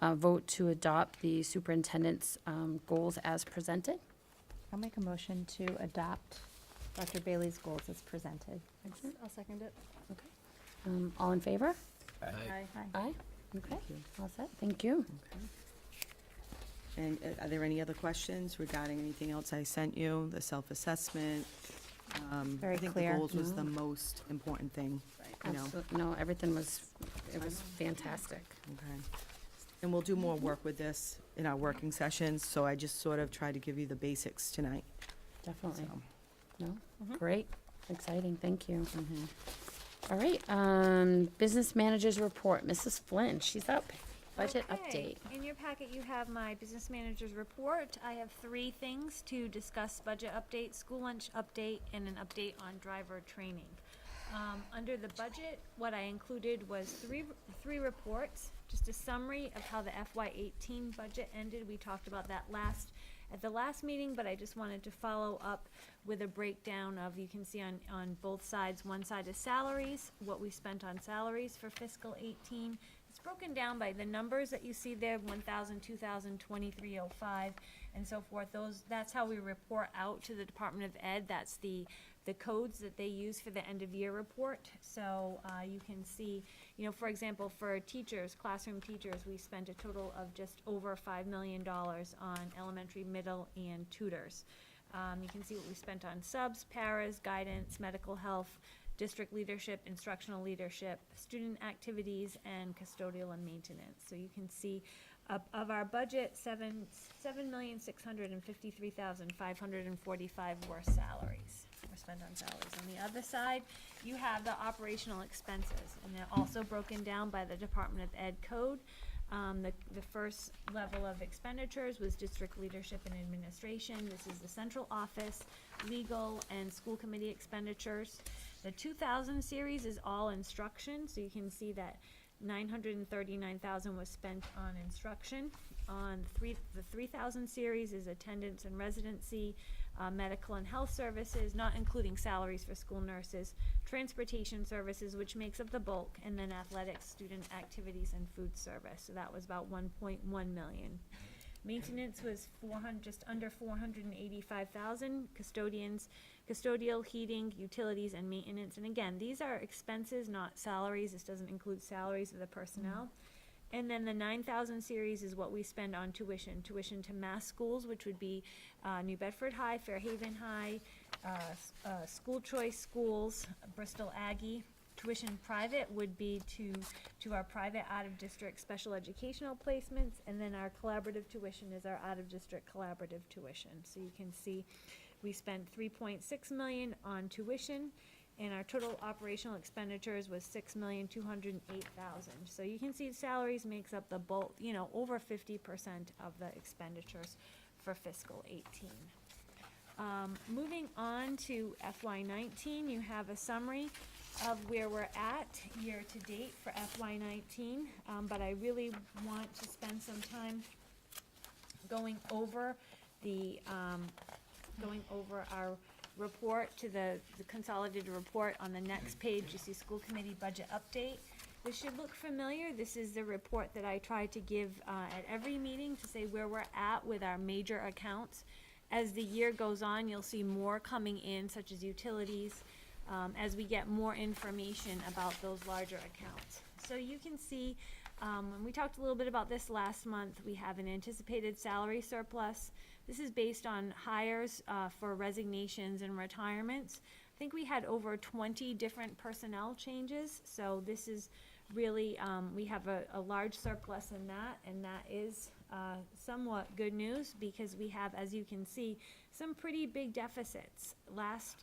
vote to adopt the superintendent's, goals as presented? I'll make a motion to adopt Dr. Bailey's goals as presented. Excellent. I'll second it. All in favor? Aye. Aye. Okay, Thank you. all set, thank you. And are there any other questions regarding anything else I sent you, the self-assessment? Very I think clear. the goals was No. the most important thing, you know. Absolutely, no, everything was, it was fantastic. Okay. And we'll do more work with this in our working sessions, so I just sort of tried to give you the basics tonight, Definitely, so. no, Mhm. great, exciting, thank you. All right, business managers report, Mrs. Flynn, she's up. Budget Okay. update. In your packet, you have my business manager's report. I have 3 things to discuss: budget update, school lunch update, and an update on driver training. Under the budget, what I included was three reports, just a summary of how the FY18 budget ended. We talked about that at the last meeting, but I just wanted to follow up with a breakdown of, you can see on both sides, one side is salaries, what we spent on salaries for fiscal 18. It's broken down by the numbers that you see there, 1,000, 2,000, 2305, and so forth. That's how we report out to the Department of Ed. That's the codes that they use for the end of year report. So you can see, for example, for teachers, classroom teachers, we spent a total of just over $5 million on elementary, middle, and tutors. You can see what we spent on subs, paras, guidance, medical health, district leadership, instructional leadership, student activities, and custodial and maintenance. So you can see of our budget, 7,653,545 were salaries. Were spent on salaries. On the other side, you have the operational expenses, and they're also broken down by the Department of Ed code. The first level of expenditures was district leadership and administration. This is the central office, legal, and school committee expenditures. The 2000 series is all instruction, so you can see that 939,000 was spent on instruction. On the 3000 series is attendance and residency, medical and health services, not including salaries for school nurses, transportation services, which makes up the bulk, and then athletics, student activities, and food service. So that was about 1.1 million. Maintenance was just under 485,000. Custodial, heating, utilities, and maintenance. And again, these are expenses, not salaries. This doesn't include salaries of the personnel. And then the 9,000 series is what we spend on tuition to mass schools, which would be New Bedford High, Fairhaven High, school choice schools, Bristol Aggie. Tuition private would be to our private out-of-district special educational placements, and then our collaborative tuition is our out-of-district collaborative tuition. So you can see we spent $3.6 million on tuition, and our total operational expenditures was $6,208,000. So you can see salaries makes up the bulk, over 50% of the expenditures for fiscal 18. Moving on to FY19, you have a summary of where we're at year to date for FY19, but I really want to spend some time going over the going over our report to the consolidated report. On the next page, you see school committee budget update. This should look familiar. This is the report that I try to give at every meeting to say where we're at with our major accounts. As the year goes on, you'll see more coming in, such as utilities, as we get more information about those larger accounts. So you can see, we talked a little bit about this last month. We have an anticipated salary surplus. This is based on hires for resignations and retirements. I think we had over 20 different personnel changes, so this is really, we have a large surplus in that, and that is somewhat good news because we have, as you can see, some pretty big deficits. Last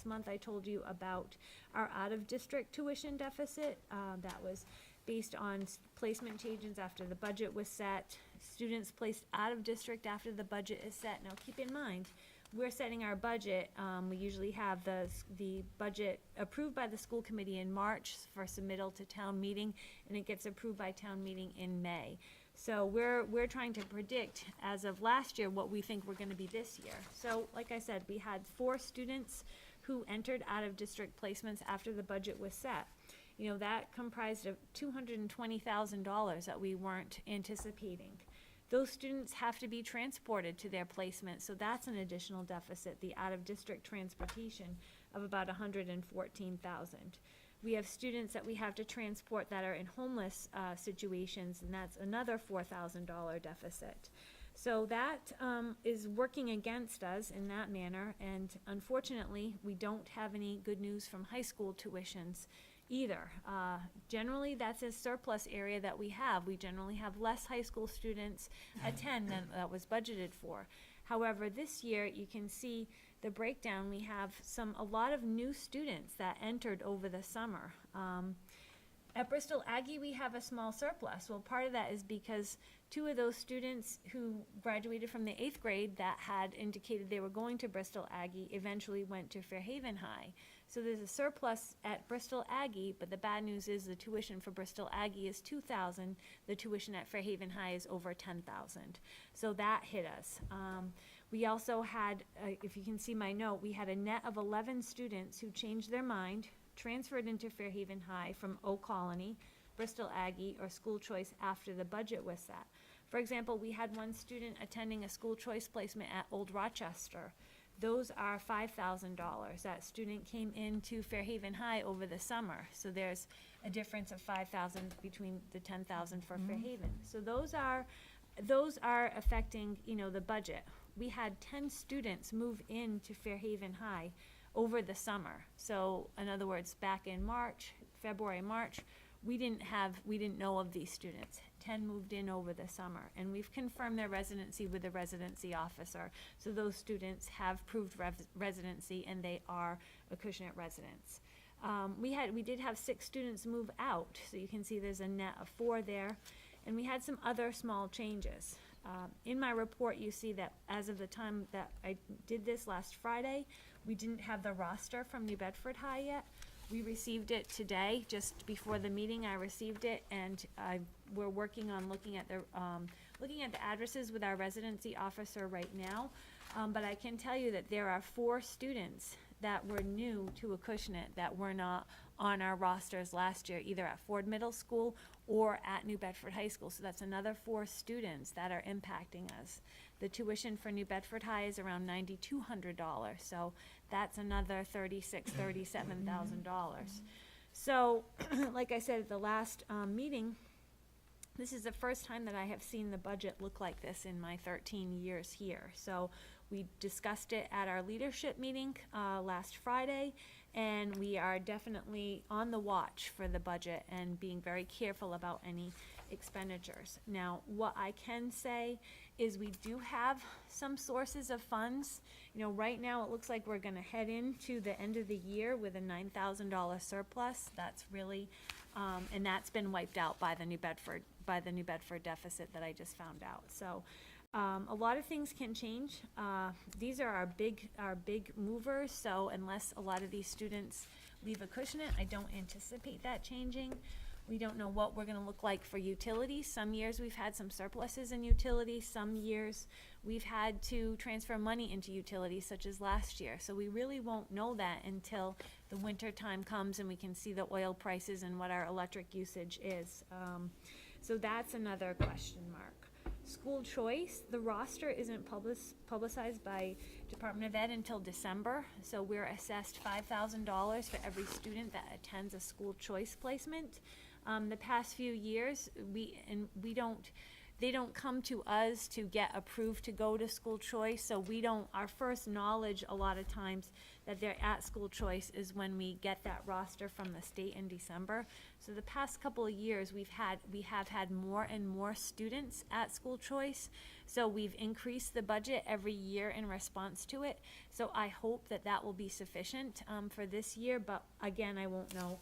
month, I told you about our out-of-district tuition deficit. That was based on placement changes after the budget was set, students placed out of district after the budget is set. Now keep in mind, we're setting our budget, we usually have the budget approved by the school committee in March for submittal to town meeting, and it gets approved by town meeting in May. So we're trying to predict, as of last year, what we think we're gonna be this year. So like I said, we had 4 students who entered out of district placements after the budget was set. You know, that comprised of $220,000 that we weren't anticipating. Those students have to be transported to their placement, so that's an additional deficit, the out-of-district transportation of about $114,000. We have students that we have to transport that are in homeless situations, and that's another $4,000 deficit. So that is working against us in that manner, and unfortunately, we don't have any good news from high school tuitions either. Generally, that's a surplus area that we have. We generally have less high school students attend than that was budgeted for. However, this year, you can see the breakdown. We have a lot of new students that entered over the summer. At Bristol Aggie, we have a small surplus. Well, part of that is because 2 of those students who graduated from the 8th grade that had indicated they were going to Bristol Aggie eventually went to Fairhaven High. So there's a surplus at Bristol Aggie, but the bad news is the tuition for Bristol Aggie is $2,000. The tuition at Fairhaven High is over $10,000. So that hit us. We also had, if you can see my note, we had a net of 11 students who changed their mind, transferred into Fairhaven High from Oak Colony, Bristol Aggie, or school choice after the budget was set. For example, we had one student attending a school choice placement at Old Rochester. Those are $5,000. That student came into Fairhaven High over the summer, so there's a difference of $5,000 between the $10,000 for Fairhaven. So those are affecting, you know, the budget. We had 10 students move into Fairhaven High over the summer. So in other words, back in February, March, we didn't know of these students. 10 moved in over the summer, and we've confirmed their residency with the residency officer. So those students have proved residency, and they are Acushnet residents. We did have 6 students move out, so you can see there's a net of 4 there, and we had some other small changes. In my report, you see that as of the time that I did this last Friday, we didn't have the roster from New Bedford High yet. We received it today, just before the meeting. I received it, and we're working on looking at the addresses with our residency officer right now. But I can tell you that there are 4 students that were new to Acushnet that were not on our rosters last year, either at Ford Middle School or at New Bedford High School. So that's another 4 students that are impacting us. The tuition for New Bedford High is around $9,200, so that's another $37,000. So, like I said at the last meeting, this is the first time that I have seen the budget look like this in my 13 years here. So we discussed it at our leadership meeting last Friday, and we are definitely on the watch for the budget and being very careful about any expenditures. Now, what I can say is we do have some sources of funds. You know, right now it looks like we're gonna head into the end of the year with a $9,000 surplus. That's really, and that's been wiped out by the New Bedford deficit that I just found out. So a lot of things can change. These are our big movers, so unless a lot of these students leave Acushnet, I don't anticipate that changing. We don't know what we're gonna look like for utilities. Some years we've had some surpluses in utilities, some years we've had to transfer money into utilities, such as last year. So we really won't know that until the winter time comes and we can see the oil prices and what our electric usage is. So that's another question mark. School choice, the roster isn't publicized by Department of Ed until December, so we're assessed $5,000 for every student that attends a school choice placement. The past few years, they don't come to us to get approved to go to school choice, so our first knowledge a lot of times that they're at school choice is when we get that roster from the state in December. So the past couple of years, we have had more and more students at school choice, so we've increased the budget every year in response to it. So I hope that that will be sufficient for this year, but again, I won't know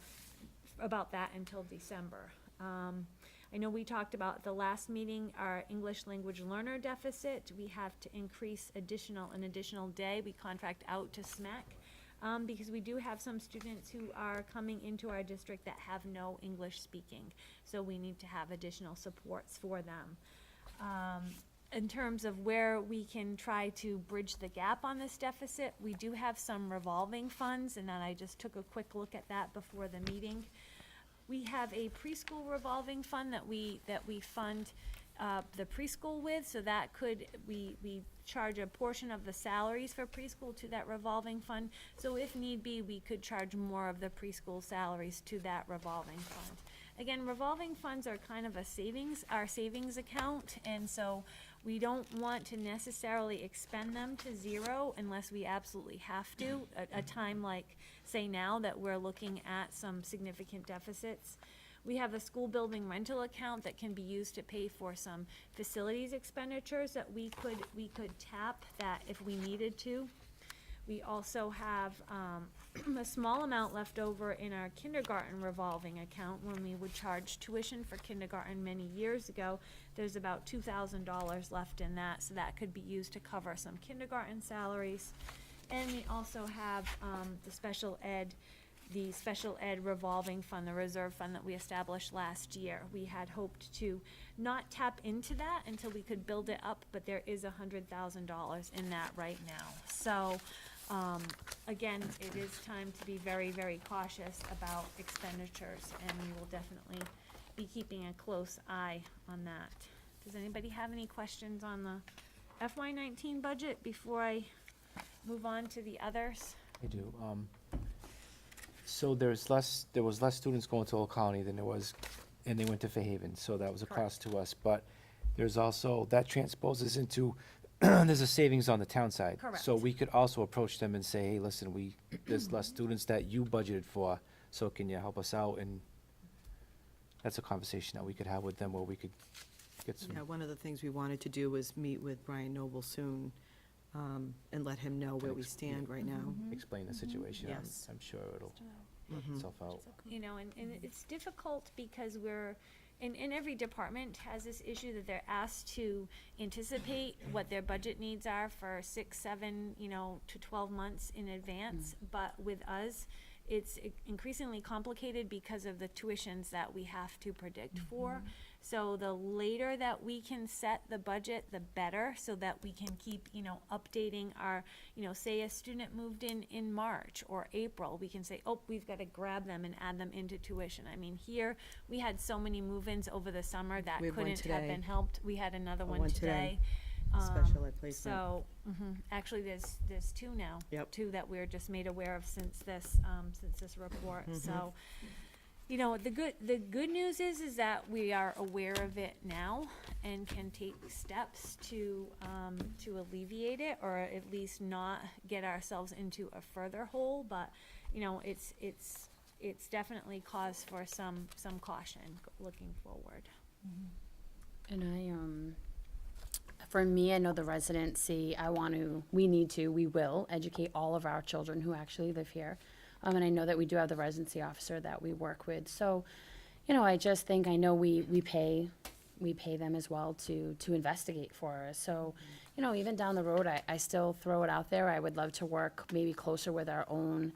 about that until December. I know we talked about at the last meeting, our English language learner deficit. We have to increase an additional day. We contract out to SMAC because we do have some students who are coming into our district that have no English speaking. So we need to have additional supports for them. In terms of where we can try to bridge the gap on this deficit, we do have some revolving funds, and then I just took a quick look at that before the meeting. We have a preschool revolving fund that we fund the preschool with, so that we charge a portion of the salaries for preschool to that revolving fund. So if need be, we could charge more of the preschool salaries to that revolving fund. Again, revolving funds are kind of our savings account, and so we don't want to necessarily expend them to zero unless we absolutely have to, a time like, say now, that we're looking at some significant deficits. We have a school building rental account that can be used to pay for some facilities expenditures that we could tap that if we needed to. We also have a small amount left over in our kindergarten revolving account when we would charge tuition for kindergarten many years ago. There's about $2,000 left in that, so that could be used to cover some kindergarten salaries. And we also have the special ed revolving fund, the reserve fund that we established last year. We had hoped to not tap into that until we could build it up, but there is $100,000 in that right now. So again, it is time to be very, very cautious about expenditures, and we will definitely be keeping a close eye on that. Does anybody have any questions on the FY19 budget before I move on to the others? I do. So there was less students going to Old Colony than there was, and they went to Fairhaven, so that was a cost to us. But there's also, that transposes into, there's a savings on the town side. Correct. So we could also approach them and say, hey, listen, there's less students that you budgeted for, so can you help us out? And that's a conversation that we could have with them where we could get some. Yeah, one of the things we wanted to do was meet with Brian Noble soon, and let him know where we stand right now. Explain the situation. Yes. I'm sure it'll work Mhm. itself out. You know, and it's difficult because and every department has this issue that they're asked to anticipate what their budget needs are for 6, 7, to 12 months in advance. But with us, it's increasingly complicated because of the tuitions that we have to predict for. So the later that we can set the budget, the better, so that we can keep, updating our, say a student moved in March or April, we can say, oh, we've got to grab them and add them into tuition. I mean, here, we had so many move-ins over the summer that We have one couldn't have today. been helped. We had another one one today. today. Special ed placement. So, actually, there's 2 now. Yep. 2 that we're just made aware of since this report. So, the good news is that we are aware of it now and can take steps to alleviate it, or at least not get ourselves into a further hole. But it's definitely cause for some caution looking forward. And for me, I know the residency, we will educate all of our children who actually live here. And I know that we do have the residency officer that we work with. So, I just think, I know we pay them as well to investigate for us. So, even down the road, I still throw it out there. I would love to work maybe closer with our own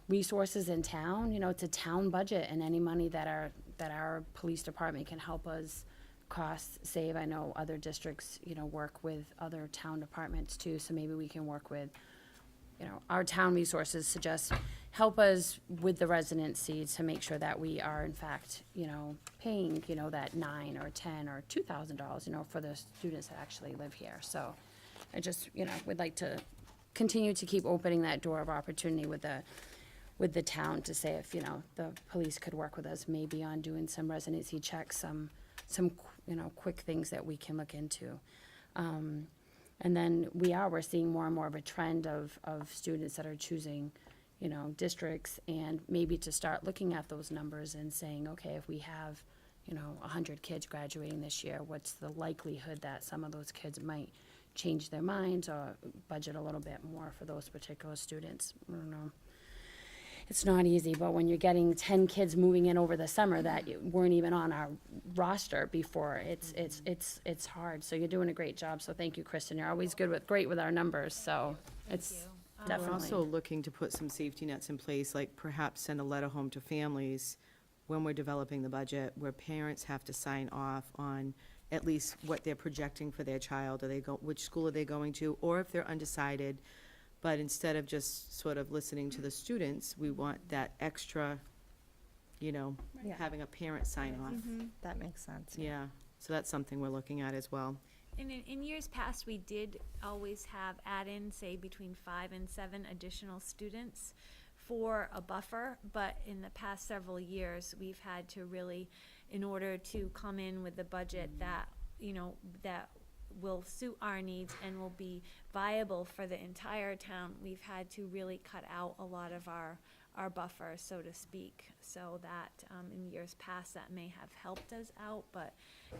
resources in town. It's a town budget, and any money that our police department can help us cost save. I know other districts, work with other town departments too, so maybe we can work with, our town resources to just help us with the residency to make sure that we are in fact, paying, that $9 or $10 or $2,000, for the students that actually live here. So I just, would like to continue to keep opening that door of opportunity with the town to say if, the police could work with us maybe on doing some residency checks, some quick things that we can look into. And then we're seeing more and more of a trend of students that are choosing, districts, and maybe to start looking at those numbers and saying, okay, if we have, 100 kids graduating this year, what's the likelihood that some of those kids might change their minds or budget a little bit more for those particular students? I don't know. It's not easy, but when you're getting 10 kids moving in over the summer that weren't even on our roster before, it's hard. So you're doing a great job. So thank you, Kristen. You're always great with our numbers. So it's We're definitely. also looking to put some safety nets in place, like perhaps send a letter home to families when we're developing the budget, where parents have to sign off on at least what they're projecting for their child. Which school are they going to? Or if they're undecided, but instead of just sort of listening to the students, we want that extra, Yeah. having a parent sign off. That makes sense. Yeah, so that's something we're looking at as well. And in years past, we did always have add-in, say, between 5 and 7 additional students for a buffer, but in the past several years, we've had to really, in order to come in with the budget that, that will suit our needs and will be viable for the entire town, we've had to really cut out a lot of our buffer, so to speak, so that in years past that may have helped us out, but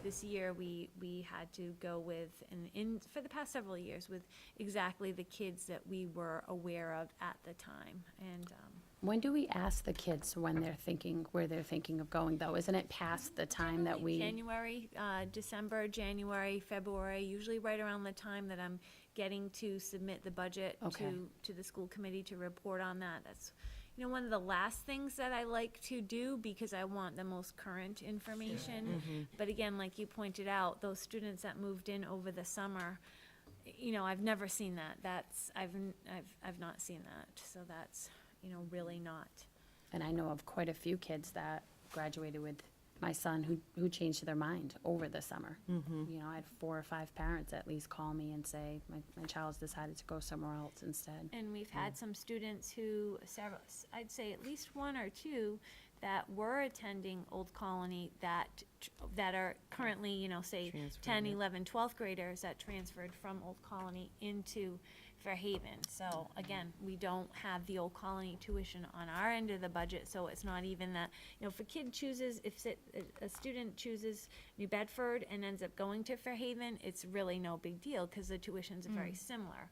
this year we had to go with, and for the past several years, with exactly the kids that we were aware of at the time. And When do we ask the kids when they're thinking, where they're thinking of going, though? Isn't it past the time that we? January, December, January, February, usually right around the time that I'm getting to submit the budget Okay. to the school committee to report on that. That's, one of the last things that I like to do because I want the most current information. But again, like you pointed out, those students that moved in over the summer, I've never seen that. I've not seen that. So that's, really not. And I know of quite a few kids that graduated with my son who changed their mind over the summer. I had 4 or 5 parents at least call me and say, my child's decided to go somewhere else instead. And we've had some students who, I'd say at least 1 or 2, that were attending Old Colony that are currently, say, Transferred, 10, yeah. 11, 12th graders that transferred from Old Colony into Fairhaven. So again, we don't have the Old Colony tuition on our end of the budget, so it's not even that, if a kid chooses, a student chooses New Bedford and ends up going to Fairhaven, it's really no big deal because the tuitions are very similar.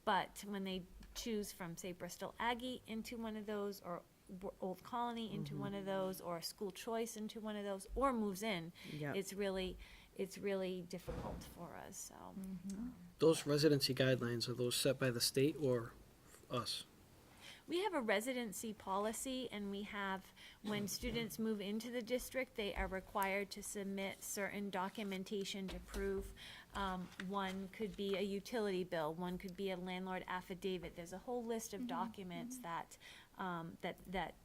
But when they choose from, say, Bristol Aggie into one of those, or Old Colony into one of those, or school choice into one of those, or moves in, Yep. it's really difficult for us, so. Those residency guidelines, are those set by the state or us? We have a residency policy, and we have, when students move into the district, they are required to submit certain documentation to prove. One could be a utility bill, one could be a landlord affidavit. There's a whole list of documents that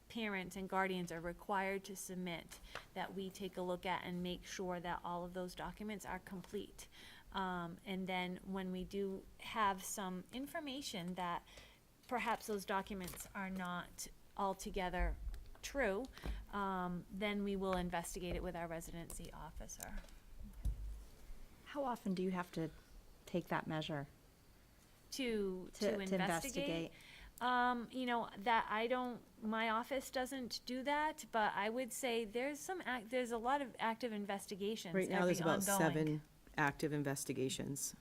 parents and guardians are required to submit, that we take a look at and make sure that all of those documents are complete. And then when we do have some information that perhaps those documents are not altogether true, then we will investigate it with our residency officer. How often do you have to take that measure To to investigate. investigate? That my office doesn't do that, but I would say there's a lot of active investigations Right now, there's every about ongoing. 7 active investigations.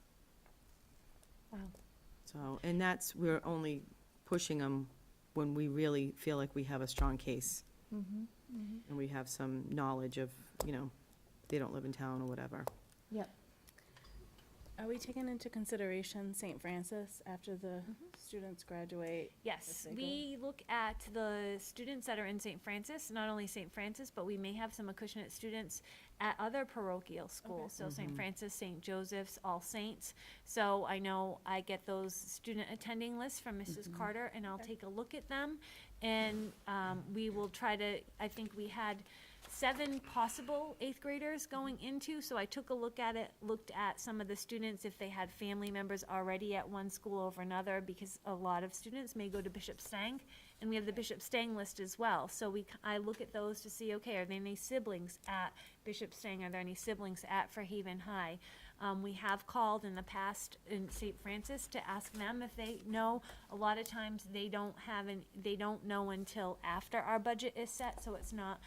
Wow. So, and we're only pushing them when we really feel like we have a strong case. And we have some knowledge of, they don't live in town or whatever. Yep. Are we taking into consideration St. Francis after the Mm-hmm. students graduate? Yes, If they we look at the students that are in St. Francis, not only St. Francis, but we may have some Acushnet students at other parochial schools. So St. Francis, St. Joseph's, All Saints. So I know I get those student attending lists from Mrs. Carter, and I'll take a look at them. And we will try to, I think we had 7 possible 8th graders going into, so I took a look at it, looked at some of the students, if they had family members already at one school over another, because a lot of students may go to Bishop Stang, and we have the Bishop Stang list as well. So I look at those to see, okay, are there any siblings at Bishop Stang? Are there any siblings at Fairhaven High? We have called in the past in St. Francis to ask them if they know. A lot of times they don't know until after our budget is set, so it's not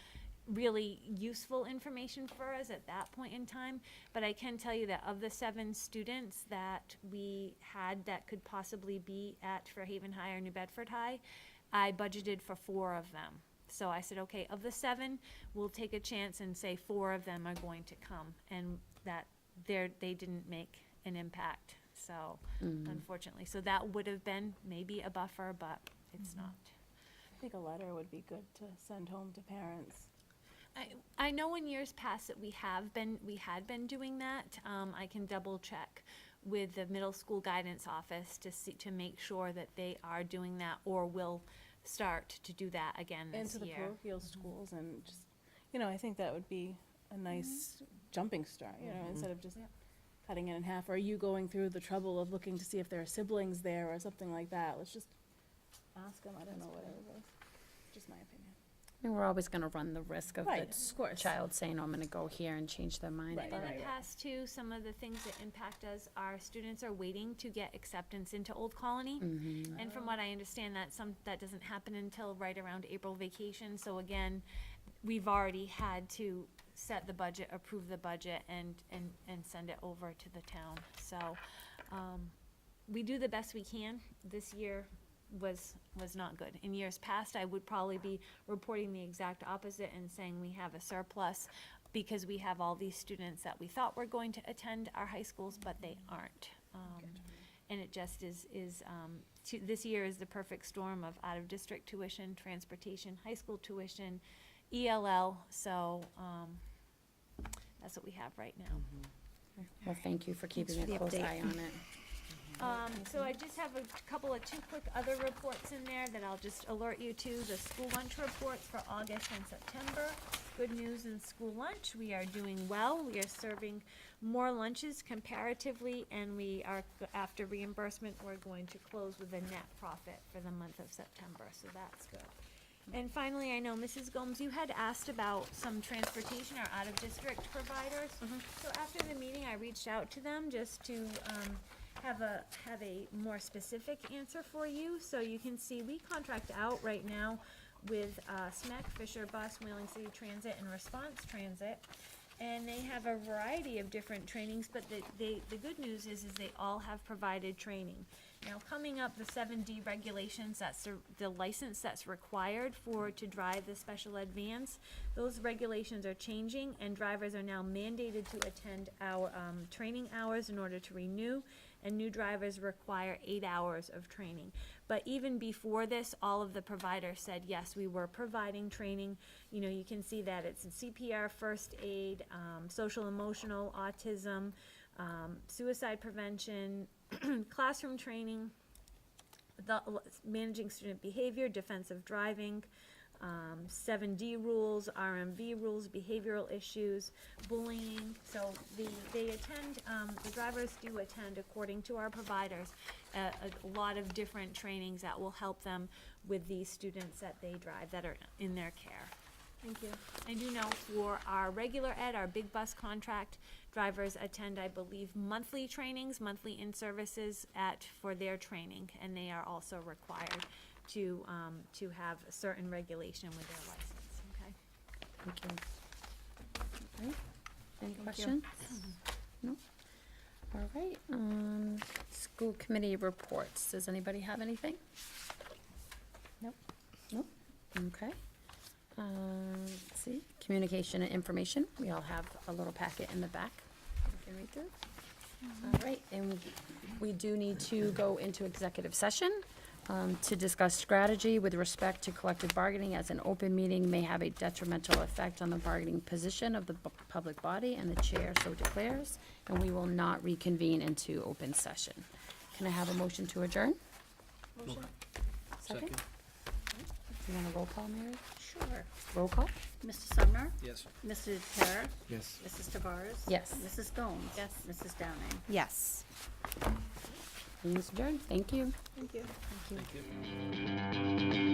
really useful information for us at that point in time. But I can tell you that of the 7 students that we had that could possibly be at Fairhaven High or New Bedford High, I budgeted for 4 of them. So I said, okay, of the 7, we'll take a chance and say 4 of them are going to come, and that they didn't make an impact. So unfortunately, so that would have been maybe a buffer, but it's not. I think a letter would be good to send home to parents. I know in years past that we had been doing that. I can double check with the middle school guidance office to make sure that they are doing that, or will start to do that again And this to the year. parochial schools, and just, I think that would be a nice jumping start, instead of just cutting it in half. Or you going through the trouble of looking to see if there are siblings there or something like that. Let's just ask them. I don't know what it is. Just my opinion. I mean, we're always gonna run the risk of Right, the of course. child saying, oh, I'm gonna go here and change their mind. Right, but- In the past too, some of the things that impact us, our students are waiting to get acceptance into Old Colony. And from what I understand, that doesn't happen until right around April vacation. So again, we've already had to set the budget, approve the budget, and send it over to the town. So, we do the best we can. This year was not good. In years past, I would probably be reporting the exact opposite and saying we have a surplus because we have all these students that we thought were going to attend our high schools, but they aren't. And it just is this year is the perfect storm of out-of-district tuition, transportation, high school tuition, ELL, so that's what we have right now. Well, thank you for keeping for a the close update. eye on it. So I just have a couple of 2 quick other reports in there that I'll just alert you to. The school lunch reports for August and September. Good news in school lunch, we are doing well. We are serving more lunches comparatively, and we are, after reimbursement, we're going to close with a net profit for the month of September, so that's good. And finally, I know Mrs. Gomes, you had asked about some transportation or out-of-district providers. So after the meeting, I reached out to them just to, have a more specific answer for you. So you can see we contract out right now with SMEC, Fisher Bus, Wheeling City Transit, and Response Transit. And they have a variety of different trainings, but the good news is they all have provided training. Now, coming up, the 7D regulations, that's the license that's required to drive the special ed vans. Those regulations are changing, and drivers are now mandated to attend our training hours in order to renew, and new drivers require 8 hours of training. But even before this, all of the providers said, yes, we were providing training. You can see that it's CPR, first aid, social emotional, autism, suicide prevention, classroom training, managing student behavior, defensive driving, 7D rules, RMV rules, behavioral issues, bullying. So they attend, the drivers do attend, according to our providers, a lot of different trainings that will help them with these students that they drive that are in their care. Thank you. I do know for our regular ed, our big bus contract, drivers attend, I believe, monthly trainings, monthly in-services for their training, and they are also required to have a certain regulation with their license, okay? Thank you. All right. Any questions? No? All right, school committee reports. Does anybody have anything? Nope. Nope. Okay. Let's see, communication and information. We all have a little packet in the back. You can read through. All right, and we do need to go into executive session to discuss strategy with respect to collective bargaining, as an open meeting may have a detrimental effect on the bargaining position of the public body, and the chair so declares, and we will not reconvene into open session. Can I have a motion to adjourn? Second? You want a roll call, Mary? Sure. Roll call? Mr. Sumner? Yes. Mr. Terra? Yes. Mrs. Tavares? Yes. Mrs. Gomes? Yes. Mrs. Downing? Yes. Meeting's adjourned. Thank you. Thank you. Thank you.